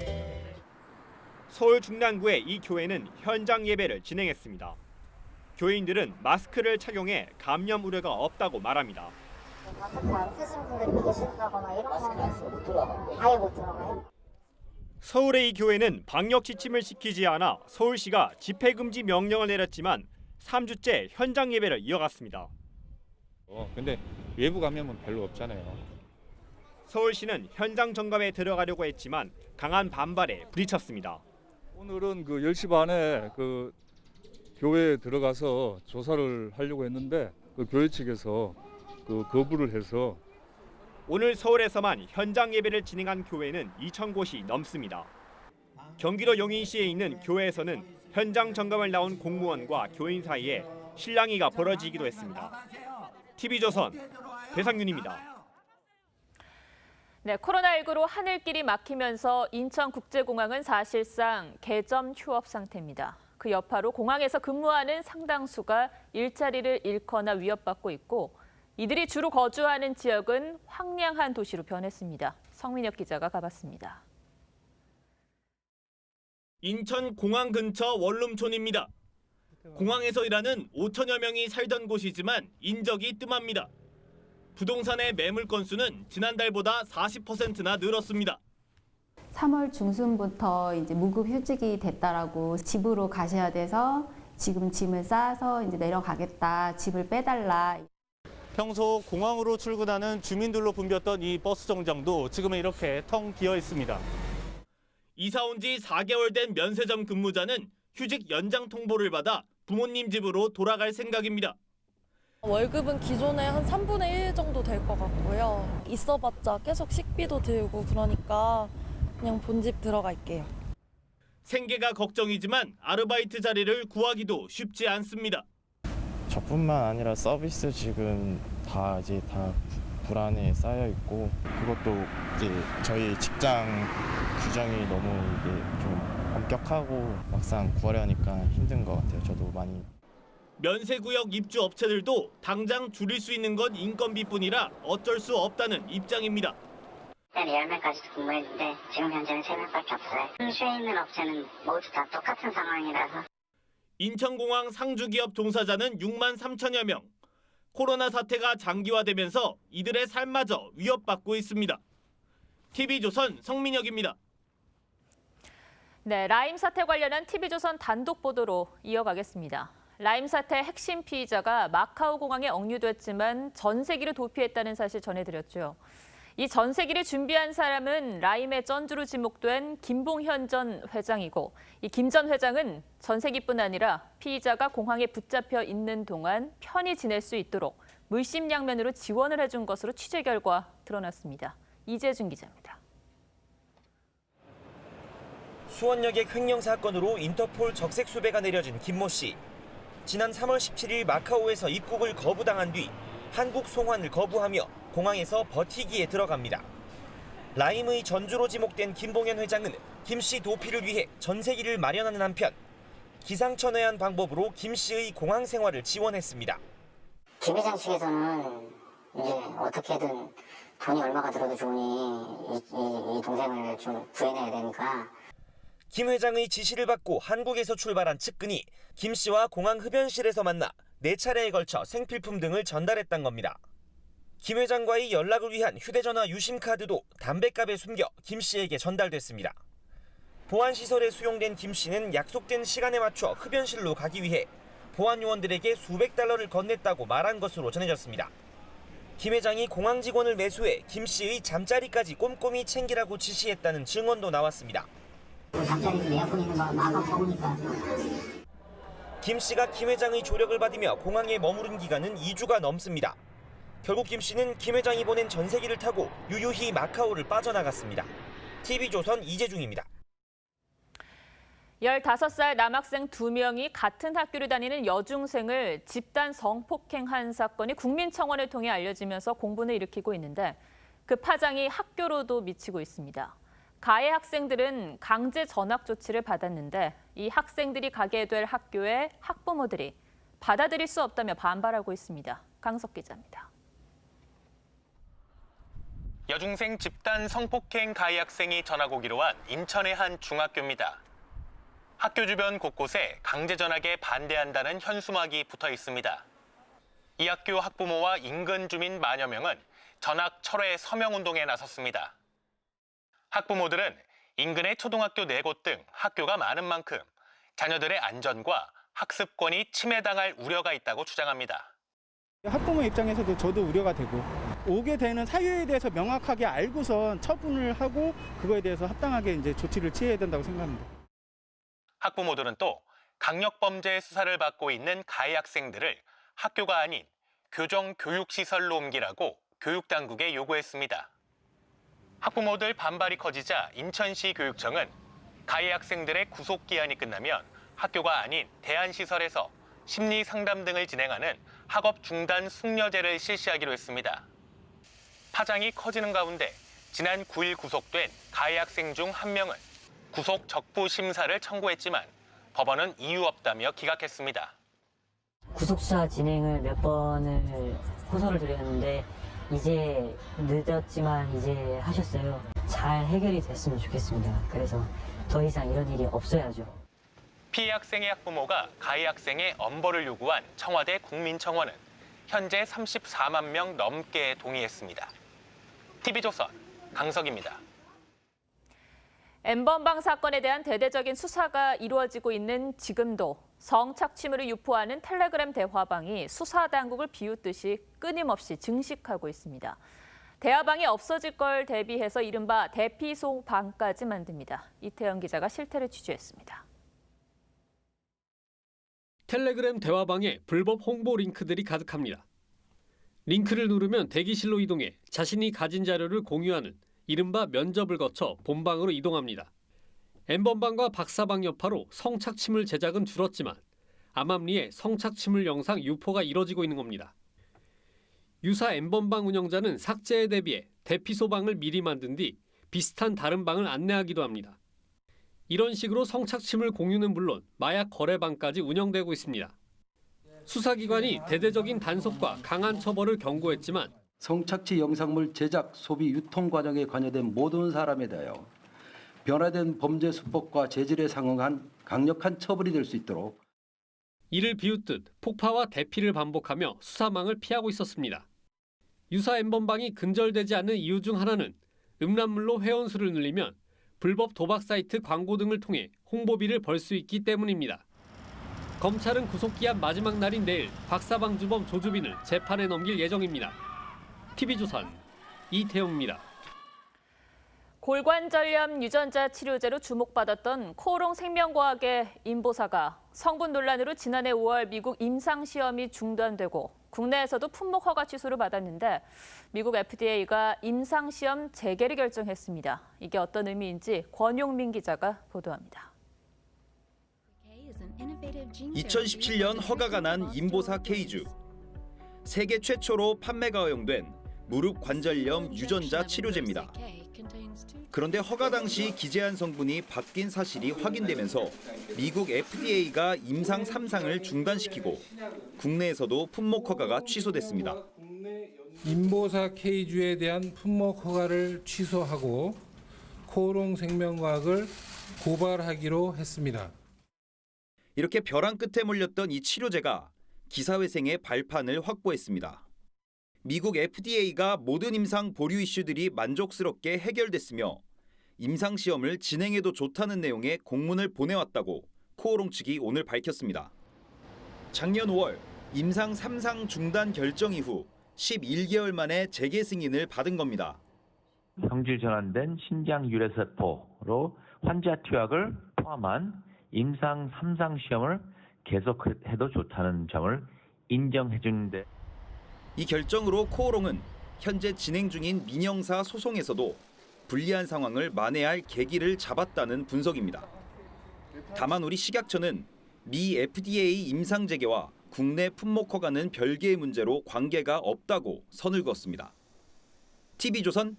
Speaker 8: 서울 중랑구의 이 교회는 현장 예배를 진행했습니다. 교인들은 마스크를 착용해 감염 우려가 없다고 말합니다.
Speaker 10: 마스크 안 쓰신 분들이 계신다거나 이런 거는 못 들어가요. 아예 못 들어가요.
Speaker 8: 서울의 이 교회는 방역 지침을 지키지 않아 서울시가 집회 금지 명령을 내렸지만 3주째 현장 예배를 이어갔습니다.
Speaker 26: 근데 외부 감염은 별로 없잖아요.
Speaker 8: 서울시는 현장 점검에 들어가려고 했지만 강한 반발에 부딪혔습니다.
Speaker 16: 오늘은 10시 반에 교회에 들어가서 조사를 하려고 했는데 교회 측에서 거부를 해서
Speaker 8: 오늘 서울에서만 현장 예배를 진행한 교회는 2,000곳이 넘습니다. 경기도 용인시에 있는 교회에서는 현장 점검을 나온 공무원과 교인 사이에 실랑이가 벌어지기도 했습니다. TV조선 배상윤입니다.
Speaker 1: 네, 코로나19로 하늘길이 막히면서 인천국제공항은 사실상 개점 휴업 상태입니다. 그 여파로 공항에서 근무하는 상당수가 일자리를 잃거나 위협받고 있고 이들이 주로 거주하는 지역은 황량한 도시로 변했습니다. 성민혁 기자가 가봤습니다.
Speaker 27: 인천 공항 근처 원룸촌입니다. 공항에서 일하는 5천여 명이 살던 곳이지만 인적이 뜸합니다. 부동산의 매물 건수는 지난달보다 40%나 늘었습니다.
Speaker 28: 3월 중순부터 이제 무급 휴직이 됐다라고 집으로 가셔야 돼서 지금 짐을 싸서 이제 내려가겠다, 집을 빼달라.
Speaker 27: 평소 공항으로 출근하는 주민들로 붐볐던 이 버스 정장도 지금은 이렇게 텅 비어 있습니다. 이사 온 지 4개월 된 면세점 근무자는 휴직 연장 통보를 받아 부모님 집으로 돌아갈 생각입니다.
Speaker 11: 월급은 기존에 한 3분의 1 정도 될 것 같고요. 있어봤자 계속 식비도 들고 그러니까 그냥 본집 들어갈게요.
Speaker 27: 생계가 걱정이지만 아르바이트 자리를 구하기도 쉽지 않습니다.
Speaker 12: 저뿐만 아니라 서비스직은 다 불안에 쌓여 있고, 그것도 이제 저희 직장 규정이 너무 이게 좀 엄격하고 막상 구하려 하니까 힘든 것 같아요. 저도 많이.
Speaker 27: 면세구역 입주 업체들도 당장 줄일 수 있는 건 인건비뿐이라 어쩔 수 없다는 입장입니다.
Speaker 10: 10명까지도 근무했는데 지금 현재는 3명밖에 없어요. 쉬어 있는 업체는 모두 다 똑같은 상황이라서.
Speaker 27: 인천공항 상주기업 종사자는 6만 3천여 명. 코로나 사태가 장기화되면서 이들의 삶마저 위협받고 있습니다. TV조선 성민혁입니다.
Speaker 1: 네, 라임 사태 관련한 TV조선 단독 보도로 이어가겠습니다. 라임 사태 핵심 피의자가 마카오 공항에 억류됐지만 전세기를 도피했다는 사실 전해드렸죠. 이 전세기를 준비한 사람은 라임의 전주로 지목된 김봉현 전 회장이고, 이 김 전 회장은 전세기뿐 아니라 피의자가 공항에 붙잡혀 있는 동안 편히 지낼 수 있도록 물심양면으로 지원을 해준 것으로 취재 결과 드러났습니다. 이재준 기자입니다.
Speaker 13: 수원역의 횡령 사건으로 인터폴 적색 수배가 내려진 김모 씨. 지난 3월 17일 마카오에서 입국을 거부당한 뒤 한국 송환을 거부하며 공항에서 버티기에 들어갑니다. 라임의 전주로 지목된 김봉현 회장은 김 씨 도피를 위해 전세기를 마련하는 한편 기상천외한 방법으로 김 씨의 공항 생활을 지원했습니다.
Speaker 10: 김 회장 측에서는 이제 어떻게든 돈이 얼마가 들어도 좋으니 이 동생을 좀 구해내야 되니까.
Speaker 13: 김 회장의 지시를 받고 한국에서 출발한 측근이 김 씨와 공항 흡연실에서 만나 4차례에 걸쳐 생필품 등을 전달했던 겁니다. 김 회장과의 연락을 위한 휴대전화 유심카드도 담뱃갑에 숨겨 김 씨에게 전달됐습니다. 보안시설에 수용된 김 씨는 약속된 시간에 맞춰 흡연실로 가기 위해 보안 요원들에게 수백 달러를 건넸다고 말한 것으로 전해졌습니다. 김 회장이 공항 직원을 매수해 김 씨의 잠자리까지 꼼꼼히 챙기라고 지시했다는 증언도 나왔습니다.
Speaker 10: 잠자리에서 에어컨 있는 거 마감 보니까.
Speaker 13: 김 씨가 김 회장의 조력을 받으며 공항에 머무른 기간은 2주가 넘습니다. 결국 김 씨는 김 회장이 보낸 전세기를 타고 유유히 마카오를 빠져나갔습니다. TV조선 이재중입니다.
Speaker 1: 15살 남학생 2명이 같은 학교를 다니는 여중생을 집단 성폭행한 사건이 국민청원을 통해 알려지면서 공분을 일으키고 있는데, 그 파장이 학교로도 미치고 있습니다. 가해 학생들은 강제 전학 조치를 받았는데, 이 학생들이 가게 될 학교의 학부모들이 받아들일 수 없다며 반발하고 있습니다. 강석 기자입니다.
Speaker 14: 여중생 집단 성폭행 가해 학생이 전학 오기로 한 인천의 한 중학교입니다. 학교 주변 곳곳에 강제 전학에 반대한다는 현수막이 붙어 있습니다. 이 학교 학부모와 인근 주민 만여 명은 전학 철회 서명 운동에 나섰습니다. 학부모들은 인근의 초등학교 4곳 등 학교가 많은 만큼 자녀들의 안전과 학습권이 침해당할 우려가 있다고 주장합니다.
Speaker 15: 학부모 입장에서도 저도 우려가 되고, 오게 되는 사유에 대해서 명확하게 알고선 처분을 하고 그거에 대해서 합당하게 이제 조치를 취해야 된다고 생각합니다.
Speaker 14: 학부모들은 또 강력범죄 수사를 받고 있는 가해 학생들을 학교가 아닌 교정교육시설로 옮기라고 교육당국에 요구했습니다. 학부모들 반발이 커지자 인천시 교육청은 가해 학생들의 구속기한이 끝나면 학교가 아닌 대안시설에서 심리상담 등을 진행하는 학업 중단 숙려제를 실시하기로 했습니다. 파장이 커지는 가운데 지난 9일 구속된 가해 학생 중 1명은 구속 적부 심사를 청구했지만 법원은 이유 없다며 기각했습니다.
Speaker 18: 구속수사 진행을 몇 번을 호소를 드렸는데 이제 늦었지만 이제 하셨어요. 잘 해결이 됐으면 좋겠습니다. 그래서 더 이상 이런 일이 없어야죠.
Speaker 14: 피해 학생의 학부모가 가해 학생의 엄벌을 요구한 청와대 국민청원은 현재 34만 명 넘게 동의했습니다. TV조선 강석입니다.
Speaker 1: N번방 사건에 대한 대대적인 수사가 이루어지고 있는 지금도 성착취물을 유포하는 텔레그램 대화방이 수사 당국을 비웃듯이 끊임없이 증식하고 있습니다. 대화방이 없어질 걸 대비해서 이른바 대피소방까지 만듭니다. 이태영 기자가 실태를 취재했습니다.
Speaker 4: 텔레그램 대화방에 불법 홍보 링크들이 가득합니다. 링크를 누르면 대기실로 이동해 자신이 가진 자료를 공유하는 이른바 면접을 거쳐 본방으로 이동합니다. N번방과 박사방 여파로 성착취물 제작은 줄었지만 암암리에 성착취물 영상 유포가 이뤄지고 있는 겁니다. 유사 N번방 운영자는 삭제에 대비해 대피소방을 미리 만든 뒤 비슷한 다른 방을 안내하기도 합니다. 이런 식으로 성착취물 공유는 물론 마약 거래방까지 운영되고 있습니다. 수사기관이 대대적인 단속과 강한 처벌을 경고했지만
Speaker 6: 성착취 영상물 제작, 소비, 유통 과정에 관여된 모든 사람에 대하여 변화된 범죄 수법과 재질에 상응한 강력한 처벌이 될 수 있도록
Speaker 4: 이를 비웃듯 폭파와 대피를 반복하며 수사망을 피하고 있었습니다. 유사 N번방이 근절되지 않는 이유 중 하나는 음란물로 회원수를 늘리면 불법 도박 사이트 광고 등을 통해 홍보비를 벌 수 있기 때문입니다. 검찰은 구속기한 마지막 날인 내일 박사방 주범 조주빈을 재판에 넘길 예정입니다. TV조선 이태용입니다.
Speaker 1: 골관절염 유전자 치료제로 주목받았던 코오롱 생명과학의 인보사가 성분 논란으로 지난해 5월 미국 임상시험이 중단되고 국내에서도 품목 허가 취소를 받았는데 미국 FDA가 임상시험 재개를 결정했습니다. 이게 어떤 의미인지 권용민 기자가 보도합니다.
Speaker 9: 2017년 허가가 난 인보사 K주. 세계 최초로 판매가 허용된 무릎 관절염 유전자 치료제입니다. 그런데 허가 당시 기재한 성분이 바뀐 사실이 확인되면서 미국 FDA가 임상 3상을 중단시키고 국내에서도 품목 허가가 취소됐습니다.
Speaker 17: 인보사 K주에 대한 품목 허가를 취소하고 코오롱 생명과학을 고발하기로 했습니다.
Speaker 9: 이렇게 벼랑 끝에 몰렸던 이 치료제가 기사회생의 발판을 확보했습니다. 미국 FDA가 모든 임상 보류 이슈들이 만족스럽게 해결됐으며 임상시험을 진행해도 좋다는 내용의 공문을 보내왔다고 코오롱 측이 오늘 밝혔습니다. 작년 5월 임상 3상 중단 결정 이후 11개월 만에 재개 승인을 받은 겁니다.
Speaker 19: 성질 전환된 신장 유래세포로 환자 투약을 포함한 임상 3상 시험을 계속해도 좋다는 점을 인정해 주는데
Speaker 9: 이 결정으로 코오롱은 현재 진행 중인 민형사 소송에서도 불리한 상황을 만회할 계기를 잡았다는 분석입니다. 다만 우리 식약처는 미 FDA 임상 재개와 국내 품목 허가는 별개의 문제로 관계가 없다고 선을 그었습니다. TV조선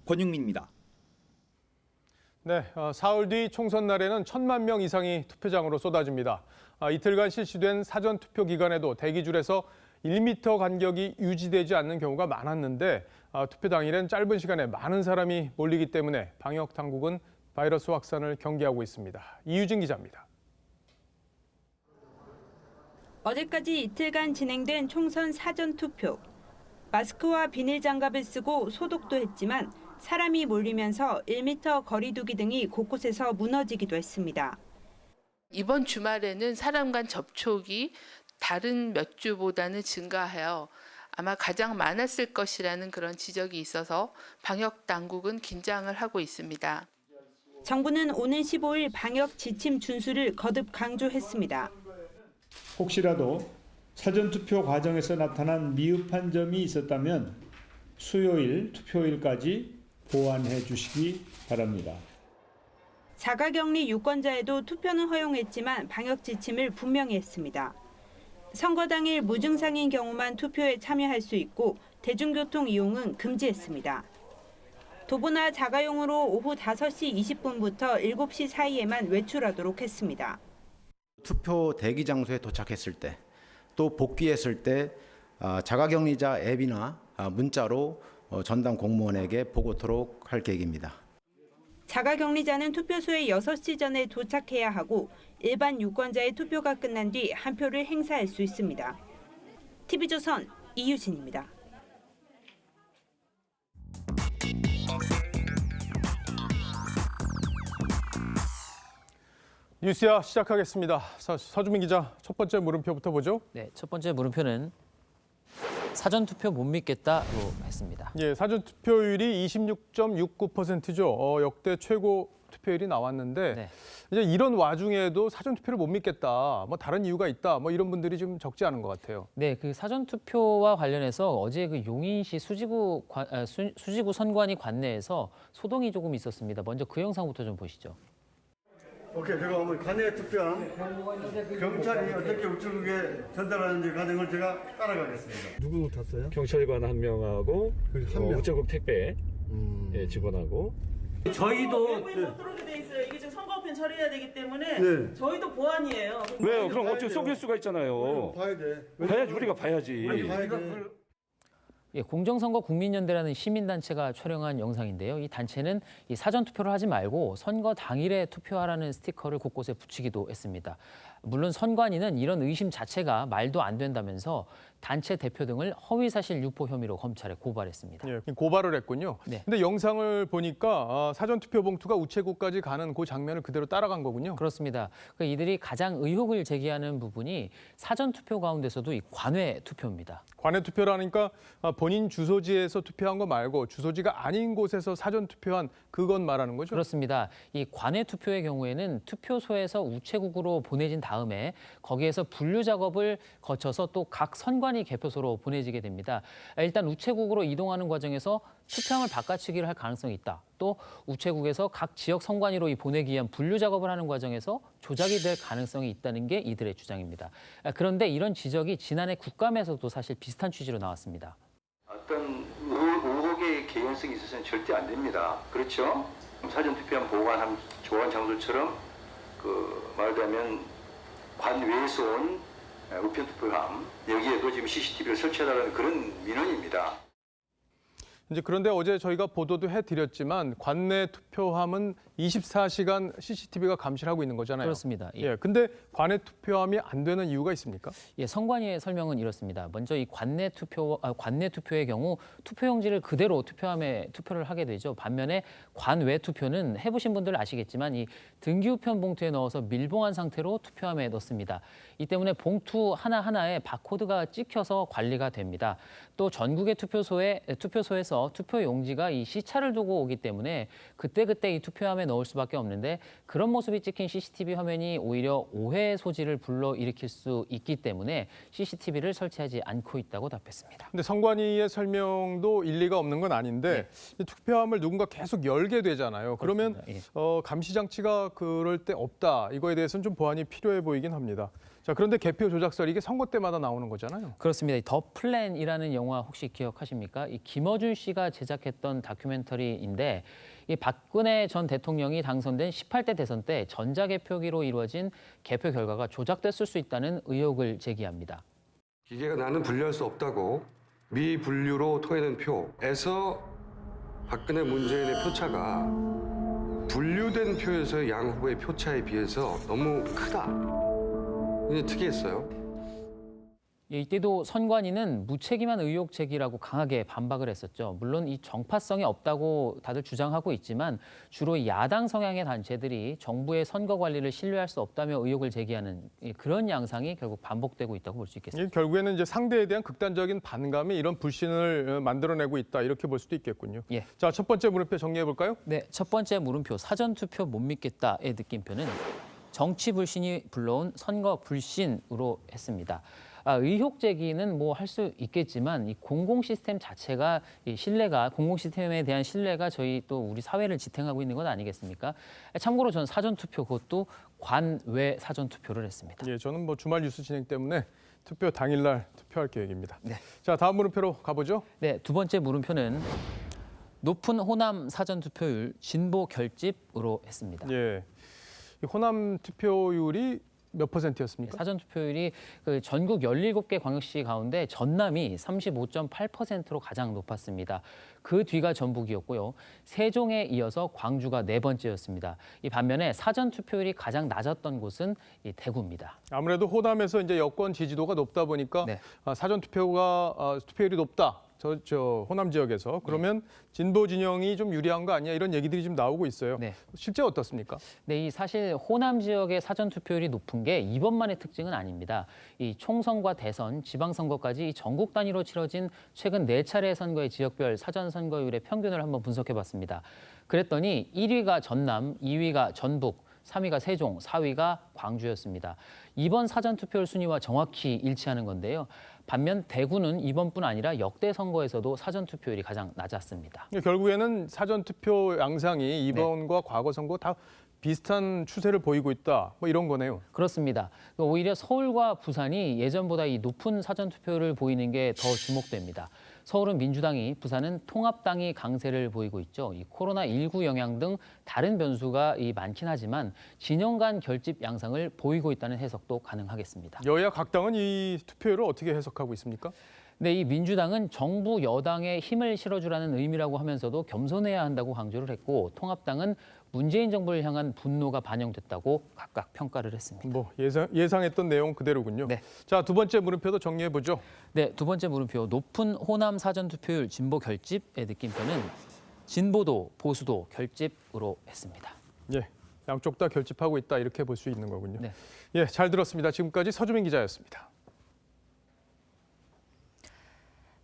Speaker 9: 권용민입니다.
Speaker 2: 네, 사흘 뒤 총선 날에는 1,000만 명 이상이 투표장으로 쏟아집니다. 이틀간 실시된 사전 투표 기간에도 대기줄에서 1m 간격이 유지되지 않는 경우가 많았는데 투표 당일엔 짧은 시간에 많은 사람이 몰리기 때문에 방역 당국은 바이러스 확산을 경계하고 있습니다. 이유진 기자입니다.
Speaker 20: 어제까지 이틀간 진행된 총선 사전 투표. 마스크와 비닐 장갑을 쓰고 소독도 했지만 사람이 몰리면서 1m 거리 두기 등이 곳곳에서 무너지기도 했습니다.
Speaker 5: 이번 주말에는 사람 간 접촉이 다른 몇 주보다는 증가하여 아마 가장 많았을 것이라는 그런 지적이 있어서 방역 당국은 긴장을 하고 있습니다.
Speaker 20: 정부는 오는 15일 방역 지침 준수를 거듭 강조했습니다.
Speaker 8: 혹시라도 사전투표 과정에서 나타난 미흡한 점이 있었다면 수요일 투표일까지 보완해 주시기 바랍니다.
Speaker 20: 자가격리 유권자에도 투표는 허용했지만 방역 지침을 분명히 했습니다. 선거 당일 무증상인 경우만 투표에 참여할 수 있고 대중교통 이용은 금지했습니다. 도보나 자가용으로 오후 5시 20분부터 7시 사이에만 외출하도록 했습니다.
Speaker 21: 투표 대기 장소에 도착했을 때, 또 복귀했을 때 자가격리자 앱이나 문자로 전담 공무원에게 보고토록 할 계획입니다.
Speaker 20: 자가격리자는 투표소에 6시 전에 도착해야 하고 일반 유권자의 투표가 끝난 뒤 한 표를 행사할 수 있습니다. TV조선 이유진입니다.
Speaker 2: 뉴스야 시작하겠습니다. 서주민 기자, 첫 번째 물음표부터 보죠.
Speaker 3: 네, 첫 번째 물음표는 사전투표 못 믿겠다로 했습니다.
Speaker 2: 예, 사전투표율이 26.69%죠. 역대 최고 투표율이 나왔는데
Speaker 3: 네.
Speaker 2: 이제 이런 와중에도 사전투표를 못 믿겠다. 뭐 다른 이유가 있다. 뭐 이런 분들이 좀 적지 않은 것 같아요.
Speaker 3: 네, 그 사전투표와 관련해서 어제 그 용인시 수지구 선관위 관내에서 소동이 조금 있었습니다. 먼저 그 영상부터 좀 보시죠.
Speaker 7: 오케이, 제가 오늘 관내 투표한 경찰이 어떻게 우체국에 전달하는지 과정을 제가 따라가겠습니다. 누구 탔어요?
Speaker 16: 경찰관 한 명하고 우체국 택배 직원하고
Speaker 22: 저희도 외부인 못 들어오게 돼 있어요. 이게 지금 선거우편 처리해야 되기 때문에
Speaker 16: 네.
Speaker 22: 저희도 보안이에요.
Speaker 16: 왜요? 그럼 어떻게 속일 수가 있잖아요.
Speaker 7: 봐야 돼.
Speaker 16: 봐야지, 우리가 봐야지.
Speaker 3: 예, 공정선거 국민연대라는 시민단체가 촬영한 영상인데요. 이 단체는 이 사전투표를 하지 말고 선거 당일에 투표하라는 스티커를 곳곳에 붙이기도 했습니다. 물론 선관위는 이런 의심 자체가 말도 안 된다면서 단체 대표 등을 허위사실 유포 혐의로 검찰에 고발했습니다.
Speaker 2: 예, 고발을 했군요.
Speaker 3: 네.
Speaker 2: 근데 영상을 보니까 사전투표 봉투가 우체국까지 가는 그 장면을 그대로 따라간 거군요.
Speaker 3: 그렇습니다. 이들이 가장 의혹을 제기하는 부분이 사전투표 가운데서도 이 관외 투표입니다.
Speaker 2: 관외 투표라니까 본인 주소지에서 투표한 거 말고 주소지가 아닌 곳에서 사전투표한 그건 말하는 거죠?
Speaker 3: 그렇습니다. 이 관외 투표의 경우에는 투표소에서 우체국으로 보내진 다음에 거기에서 분류 작업을 거쳐서 또 각 선관위 개표소로 보내지게 됩니다. 일단 우체국으로 이동하는 과정에서 투표함을 바꿔치기를 할 가능성이 있다. 또 우체국에서 각 지역 선관위로 보내기 위한 분류 작업을 하는 과정에서 조작이 될 가능성이 있다는 게 이들의 주장입니다. 그런데 이런 지적이 지난해 국감에서도 사실 비슷한 취지로 나왔습니다.
Speaker 23: 어떤 의혹의 개연성이 있어서는 절대 안 됩니다. 그렇죠? 사전투표함 보관 장소처럼 말하자면 관외에서 온 우편투표함 여기에도 지금 CCTV를 설치해달라는 그런 민원입니다.
Speaker 2: 이제 그런데 어제 저희가 보도도 해드렸지만 관내 투표함은 24시간 CCTV가 감시를 하고 있는 거잖아요.
Speaker 3: 그렇습니다.
Speaker 2: 예, 근데 관내 투표함이 안 되는 이유가 있습니까?
Speaker 3: 예, 선관위의 설명은 이렇습니다. 먼저 이 관내 투표의 경우 투표용지를 그대로 투표함에 투표를 하게 되죠. 반면에 관외 투표는 해보신 분들 아시겠지만 이 등기우편 봉투에 넣어서 밀봉한 상태로 투표함에 넣습니다. 이 때문에 봉투 하나하나에 바코드가 찍혀서 관리가 됩니다. 또 전국의 투표소에서 투표용지가 이 시차를 두고 오기 때문에 그때그때 이 투표함에 넣을 수밖에 없는데 그런 모습이 찍힌 CCTV 화면이 오히려 오해의 소지를 불러일으킬 수 있기 때문에 CCTV를 설치하지 않고 있다고 답했습니다.
Speaker 2: 근데 선관위의 설명도 일리가 없는 건 아닌데 이 투표함을 누군가 계속 열게 되잖아요. 그러면 감시 장치가 그럴 때 없다. 이거에 대해서는 좀 보완이 필요해 보이긴 합니다. 자, 그런데 개표 조작설이 이게 선거 때마다 나오는 거잖아요.
Speaker 3: 그렇습니다. 더 플랜이라는 영화 혹시 기억하십니까? 이 김어준 씨가 제작했던 다큐멘터리인데 이 박근혜 전 대통령이 당선된 18대 대선 때 전자개표기로 이루어진 개표 결과가 조작됐을 수 있다는 의혹을 제기합니다.
Speaker 24: 기계가 나는 분류할 수 없다고 미분류로 토해낸 표에서 박근혜 문재인의 표차가 분류된 표에서의 양 후보의 표차에 비해서 너무 크다. 이게 특이했어요.
Speaker 3: 이때도 선관위는 무책임한 의혹 제기라고 강하게 반박을 했었죠. 물론 이 정파성이 없다고 다들 주장하고 있지만 주로 야당 성향의 단체들이 정부의 선거 관리를 신뢰할 수 없다며 의혹을 제기하는 그런 양상이 결국 반복되고 있다고 볼 수 있겠습니다.
Speaker 2: 결국에는 이제 상대에 대한 극단적인 반감이 이런 불신을 만들어내고 있다 이렇게 볼 수도 있겠군요.
Speaker 3: 예.
Speaker 2: 자, 첫 번째 물음표 정리해 볼까요?
Speaker 3: 네, 첫 번째 물음표 사전투표 못 믿겠다의 느낌표는 정치 불신이 불러온 선거 불신으로 했습니다. 의혹 제기는 뭐 할 수 있겠지만 이 공공 시스템 자체가 공공 시스템에 대한 신뢰가 우리 사회를 지탱하고 있는 것 아니겠습니까? 참고로 전 사전 투표 그것도 관외 사전 투표를 했습니다.
Speaker 2: 예, 저는 뭐 주말 뉴스 진행 때문에 투표 당일날 투표할 계획입니다.
Speaker 3: 네.
Speaker 2: 자, 다음 물음표로 가보죠.
Speaker 3: 네, 두 번째 물음표는 높은 호남 사전 투표율 진보 결집으로 했습니다.
Speaker 2: 예, 이 호남 투표율이 몇 %였습니까?
Speaker 3: 사전 투표율이 전국 17개 광역시 가운데 전남이 35.8%로 가장 높았습니다. 그 뒤가 전북이었고요. 세종에 이어서 광주가 네 번째였습니다. 이 반면에 사전 투표율이 가장 낮았던 곳은 이 대구입니다.
Speaker 2: 아무래도 호남에서 이제 여권 지지도가 높다 보니까 사전 투표율이 높다. 저 호남 지역에서 그러면 진보 진영이 좀 유리한 거 아니야 이런 얘기들이 좀 나오고 있어요.
Speaker 3: 네.
Speaker 2: 실제 어떻습니까?
Speaker 3: 네, 이 사실 호남 지역의 사전 투표율이 높은 게 이번만의 특징은 아닙니다. 이 총선과 대선, 지방선거까지 전국 단위로 치러진 최근 4차례 선거의 지역별 사전 선거율의 평균을 한번 분석해봤습니다. 그랬더니 1위가 전남, 2위가 전북, 3위가 세종, 4위가 광주였습니다. 이번 사전 투표율 순위와 정확히 일치하는 건데요. 반면 대구는 이번뿐 아니라 역대 선거에서도 사전 투표율이 가장 낮았습니다.
Speaker 2: 결국에는 사전 투표 양상이 이번과 과거 선거 다 비슷한 추세를 보이고 있다. 뭐 이런 거네요.
Speaker 3: 그렇습니다. 오히려 서울과 부산이 예전보다 이 높은 사전 투표율을 보이는 게 더 주목됩니다. 서울은 민주당이, 부산은 통합당이 강세를 보이고 있죠. 이 코로나19 영향 등 다른 변수가 많긴 하지만 진영 간 결집 양상을 보이고 있다는 해석도 가능하겠습니다.
Speaker 2: 여야 각 당은 이 투표율을 어떻게 해석하고 있습니까?
Speaker 3: 네, 이 민주당은 정부 여당에 힘을 실어주라는 의미라고 하면서도 겸손해야 한다고 강조를 했고, 통합당은 문재인 정부를 향한 분노가 반영됐다고 각각 평가를 했습니다.
Speaker 2: 뭐 예상했던 내용 그대로군요.
Speaker 3: 네.
Speaker 2: 자, 두 번째 물음표도 정리해 보죠.
Speaker 3: 네, 두 번째 물음표, 높은 호남 사전 투표율 진보 결집의 느낌표는 진보도 보수도 결집으로 했습니다.
Speaker 2: 예, 양쪽 다 결집하고 있다 이렇게 볼 수 있는 거군요.
Speaker 3: 네.
Speaker 2: 예, 잘 들었습니다. 지금까지 서주민 기자였습니다.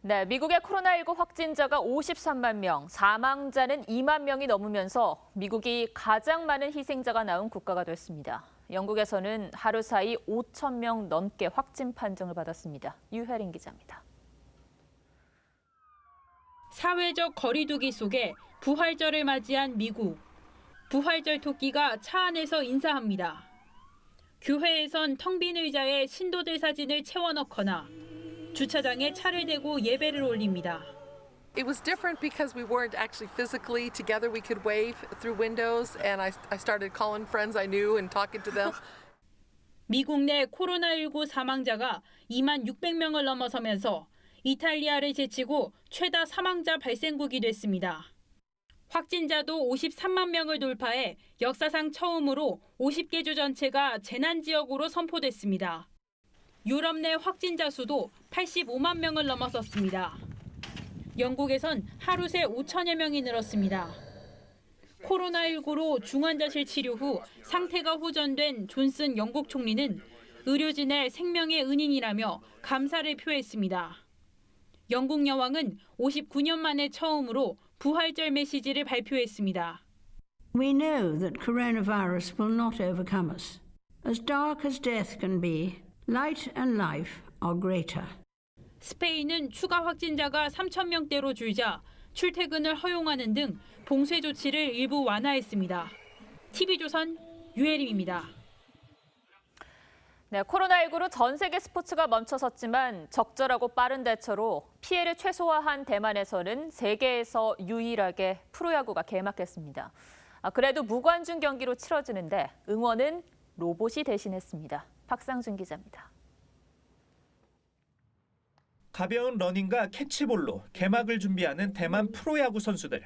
Speaker 1: 네, 미국의 코로나19 확진자가 53만 명, 사망자는 2만 명이 넘으면서 미국이 가장 많은 희생자가 나온 국가가 됐습니다. 영국에서는 하루 사이 5천 명 넘게 확진 판정을 받았습니다. 유혜린 기자입니다.
Speaker 10: 사회적 거리 두기 속에 부활절을 맞이한 미국. 부활절 토끼가 차 안에서 인사합니다. 교회에선 텅 빈 의자에 신도들 사진을 채워넣거나 주차장에 차를 대고 예배를 올립니다.
Speaker 11: It was different because we weren't actually physically together. We could wave through windows, and I started calling friends I knew and talking to them.
Speaker 10: 미국 내 코로나19 사망자가 2만 600명을 넘어서면서 이탈리아를 제치고 최다 사망자 발생국이 됐습니다. 확진자도 53만 명을 돌파해 역사상 처음으로 50개 주 전체가 재난지역으로 선포됐습니다. 유럽 내 확진자 수도 85만 명을 넘어섰습니다. 영국에선 하루 새 5천여 명이 늘었습니다. 코로나19로 중환자실 치료 후 상태가 호전된 존슨 영국 총리는 의료진의 생명의 은인이라며 감사를 표했습니다. 영국 여왕은 59년 만에 처음으로 부활절 메시지를 발표했습니다.
Speaker 12: We know that coronavirus will not overcome us. As dark as death can be, light and life are greater.
Speaker 10: 스페인은 추가 확진자가 3천 명대로 줄자 출퇴근을 허용하는 등 봉쇄 조치를 일부 완화했습니다. TV조선 유혜림입니다.
Speaker 1: 네, 코로나19로 전 세계 스포츠가 멈춰섰지만 적절하고 빠른 대처로 피해를 최소화한 대만에서는 세계에서 유일하게 프로야구가 개막했습니다. 그래도 무관중 경기로 치러지는데 응원은 로봇이 대신했습니다. 박상준 기자입니다.
Speaker 13: 가벼운 러닝과 캐치볼로 개막을 준비하는 대만 프로야구 선수들.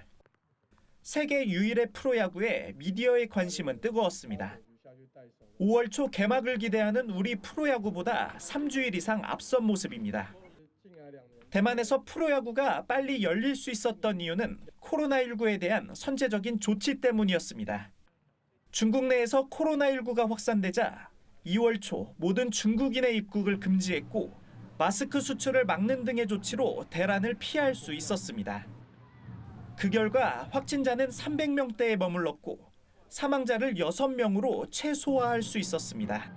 Speaker 13: 세계 유일의 프로야구에 미디어의 관심은 뜨거웠습니다. 5월 초 개막을 기대하는 우리 프로야구보다 3주일 이상 앞선 모습입니다. 대만에서 프로야구가 빨리 열릴 수 있었던 이유는 코로나19에 대한 선제적인 조치 때문이었습니다. 중국 내에서 코로나19가 확산되자 2월 초 모든 중국인의 입국을 금지했고 마스크 수출을 막는 등의 조치로 대란을 피할 수 있었습니다. 그 결과 확진자는 300명대에 머물렀고 사망자를 6명으로 최소화할 수 있었습니다.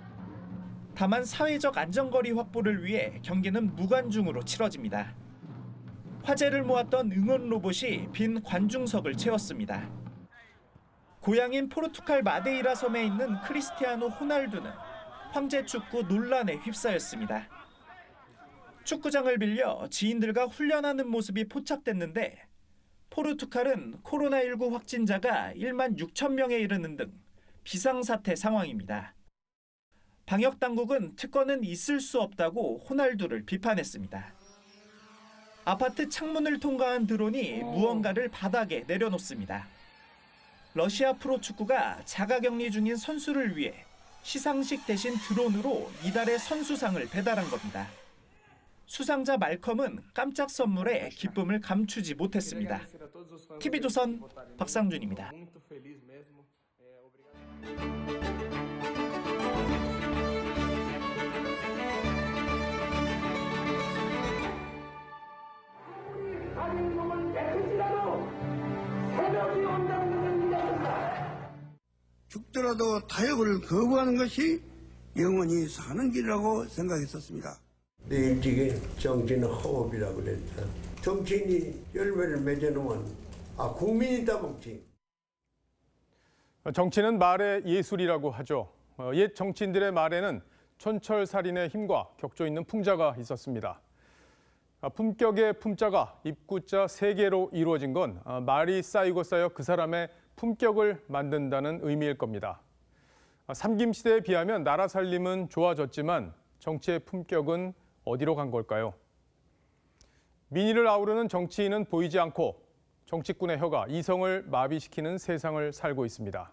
Speaker 13: 다만 사회적 안전거리 확보를 위해 경기는 무관중으로 치러집니다. 화제를 모았던 응원 로봇이 빈 관중석을 채웠습니다. 고향인 포르투갈 마데이라 섬에 있는 크리스티아노 호날두는 황제 축구 논란에 휩싸였습니다. 축구장을 빌려 지인들과 훈련하는 모습이 포착됐는데 포르투갈은 코로나19 확진자가 1만 6천 명에 이르는 등 비상사태 상황입니다. 방역당국은 특권은 있을 수 없다고 호날두를 비판했습니다. 아파트 창문을 통과한 드론이 무언가를 바닥에 내려놓습니다. 러시아 프로축구가 자가격리 중인 선수를 위해 시상식 대신 드론으로 이달의 선수상을 배달한 겁니다. 수상자 말컴은 깜짝 선물에 기쁨을 감추지 못했습니다. TV조선 박상준입니다.
Speaker 6: 죽더라도 타협을 거부하는 것이 영원히 사는 길이라고 생각했었습니다.
Speaker 14: 일찍이 정치는 허업이라고 그랬다. 정치인이 열매를 맺어놓으면 국민이 따먹지.
Speaker 2: 정치는 말의 예술이라고 하죠. 옛 정치인들의 말에는 촌철살인의 힘과 격조 있는 풍자가 있었습니다. 품격의 품자가 입구자 3개로 이루어진 건 말이 쌓이고 쌓여 그 사람의 품격을 만든다는 의미일 겁니다. 삼김시대에 비하면 나라 살림은 좋아졌지만 정치의 품격은 어디로 간 걸까요? 민의를 아우르는 정치인은 보이지 않고 정치꾼의 혀가 이성을 마비시키는 세상을 살고 있습니다.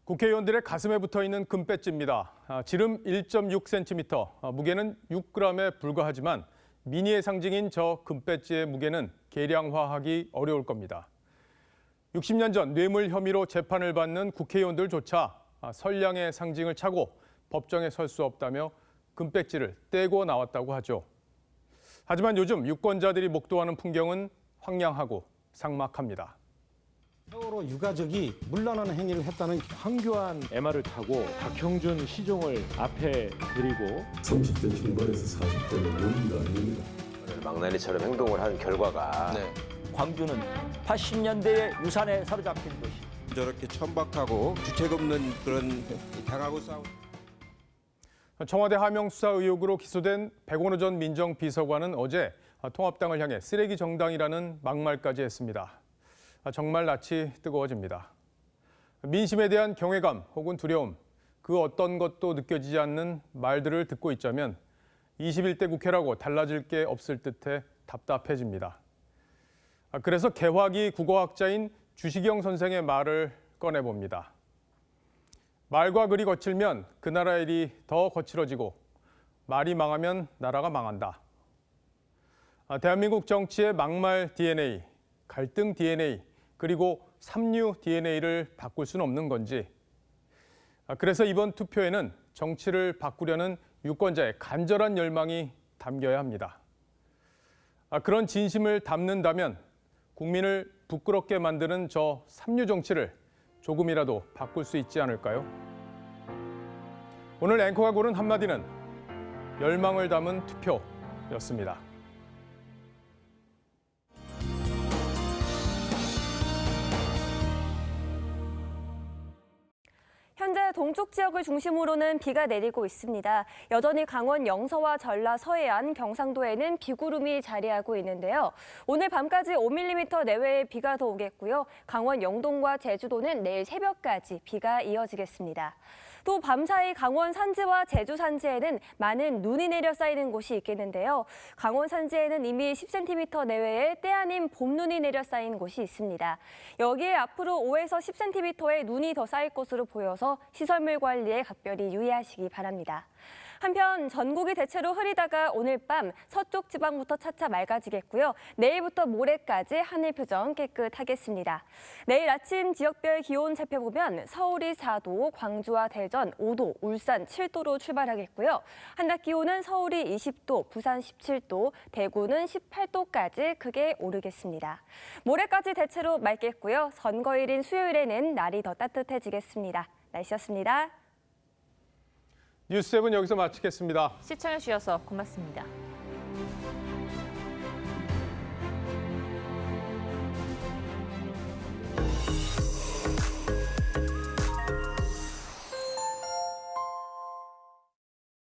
Speaker 2: 국회의원들의 가슴에 붙어있는 금배지입니다. 지름 1.6cm, 무게는 6g에 불과하지만 민의의 상징인 저 금배지의 무게는 계량화하기 어려울 겁니다. 60년 전 뇌물 혐의로 재판을 받는 국회의원들조차 선량의 상징을 차고 법정에 설 수 없다며 금배지를 떼고 나왔다고 하죠. 하지만 요즘 유권자들이 목도하는 풍경은 황량하고 삭막합니다.
Speaker 15: 세월호 유가족이 문란한 행위를 했다는 황교안 MR을 타고 박형준 시종을 앞에 드리고
Speaker 18: 30대 중반에서 40대는 논리가 아닙니다.
Speaker 25: 망나니처럼 행동을 한 결과가
Speaker 26: 광주는 80년대의 유산에 사로잡힌 것이
Speaker 15: 저렇게 천박하고 주책 없는 그런 당하고 싸운
Speaker 2: 청와대 하명 수사 의혹으로 기소된 백원호 전 민정비서관은 어제 통합당을 향해 쓰레기 정당이라는 막말까지 했습니다. 정말 낯이 뜨거워집니다. 민심에 대한 경외감 혹은 두려움, 그 어떤 것도 느껴지지 않는 말들을 듣고 있자면 21대 국회라고 달라질 게 없을 듯해 답답해집니다. 그래서 개화기 국어학자인 주시경 선생의 말을 꺼내봅니다. 말과 글이 거칠면 그 나라의 일이 더 거칠어지고 말이 망하면 나라가 망한다. 대한민국 정치의 막말 DNA, 갈등 DNA, 그리고 삼류 DNA를 바꿀 수는 없는 건지. 그래서 이번 투표에는 정치를 바꾸려는 유권자의 간절한 열망이 담겨야 합니다. 그런 진심을 담는다면 국민을 부끄럽게 만드는 저 삼류 정치를 조금이라도 바꿀 수 있지 않을까요? 오늘 앵커가 고른 한마디는 열망을 담은 투표였습니다.
Speaker 27: 현재 동쪽 지역을 중심으로는 비가 내리고 있습니다. 여전히 강원 영서와 전라 서해안, 경상도에는 비구름이 자리하고 있는데요. 오늘 밤까지 5mm 내외의 비가 더 오겠고요. 강원 영동과 제주도는 내일 새벽까지 비가 이어지겠습니다. 또 밤사이 강원 산지와 제주 산지에는 많은 눈이 내려 쌓이는 곳이 있겠는데요. 강원 산지에는 이미 10cm 내외의 때 아닌 봄눈이 내려 쌓인 곳이 있습니다. 여기에 앞으로 5에서 10cm의 눈이 더 쌓일 것으로 보여서 시설물 관리에 각별히 유의하시기 바랍니다. 한편 전국이 대체로 흐리다가 오늘 밤 서쪽 지방부터 차차 맑아지겠고요. 내일부터 모레까지 하늘 표정 깨끗하겠습니다. 내일 아침 지역별 기온 살펴보면 서울이 4도, 광주와 대전 5도, 울산 7도로 출발하겠고요. 한낮 기온은 서울이 20도, 부산 17도, 대구는 18도까지 크게 오르겠습니다. 모레까지 대체로 맑겠고요. 선거일인 수요일에는 날이 더 따뜻해지겠습니다. 날씨였습니다.
Speaker 2: 뉴스7 여기서 마치겠습니다.
Speaker 1: 시청해주셔서 고맙습니다.